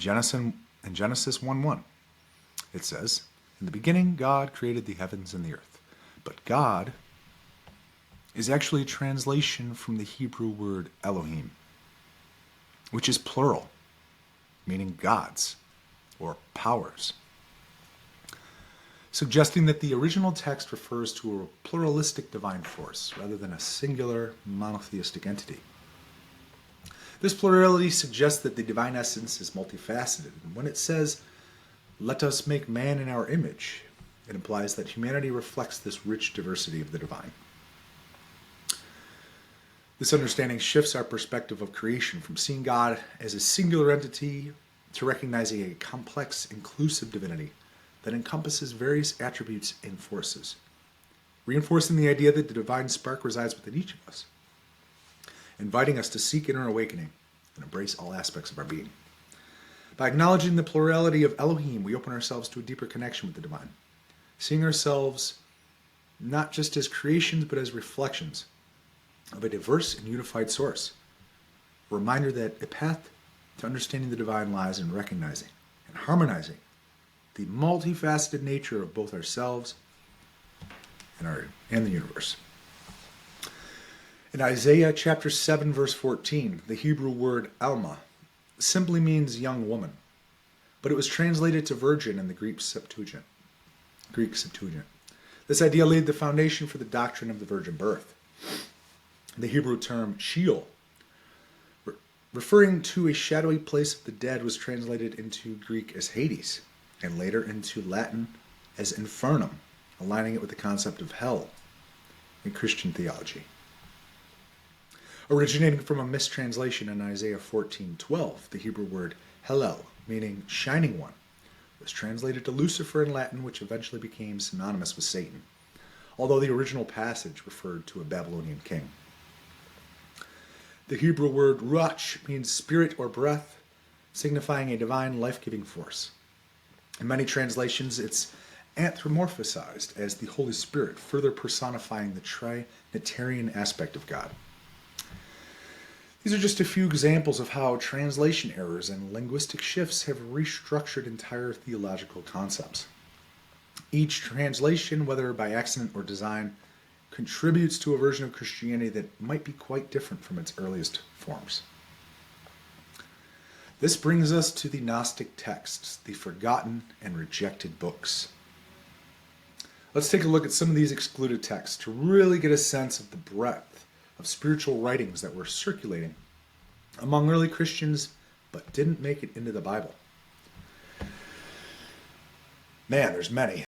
Genesis 1:1, it says, "In the beginning, God created the heavens and the earth." But God is actually a translation from the Hebrew word Elohim, which is plural, meaning gods or powers, suggesting that the original text refers to a pluralistic divine force rather than a singular monotheistic entity. This plurality suggests that the divine essence is multifaceted, and when it says, "Let us make man in our image," it implies that humanity reflects this rich diversity of the divine. This understanding shifts our perspective of creation from seeing God as a singular entity to recognizing a complex, inclusive divinity that encompasses various attributes and forces, reinforcing the idea that the divine spark resides within each of us, inviting us to seek inner awakening and embrace all aspects of our being. By acknowledging the plurality of Elohim, we open ourselves to a deeper connection with the divine, seeing ourselves not just as creations, but as reflections of a diverse and unified source. A reminder that a path to understanding the divine lies in recognizing and harmonizing the multifaceted nature of both ourselves and the universe. In Isaiah chapter 7, verse 14, the Hebrew word alma simply means young woman, but it was translated to virgin in the Greek Septuagint. This idea laid the foundation for the doctrine of the virgin birth. The Hebrew term Sheol, referring to a shadowy place of the dead, was translated into Greek as Hades, and later into Latin as infernum, aligning it with the concept of hell in Christian theology. Originating from a mistranslation in Isaiah 14:12, the Hebrew word Hallel, meaning shining one, was translated to Lucifer in Latin, which eventually became synonymous with Satan, although the original passage referred to a Babylonian king. The Hebrew word ruach means spirit or breath, signifying a divine life-giving force. In many translations, it's anthropomorphized as the Holy Spirit, further personifying the Trinitarian aspect of God. These are just a few examples of how translation errors and linguistic shifts have restructured entire theological concepts. Each translation, whether by accident or design, contributes to a version of Christianity that might be quite different from its earliest forms. This brings us to the Gnostic texts, the forgotten and rejected books. Let's take a look at some of these excluded texts to really get a sense of the breadth of spiritual writings that were circulating among early Christians but didn't make it into the Bible. Man, there's many.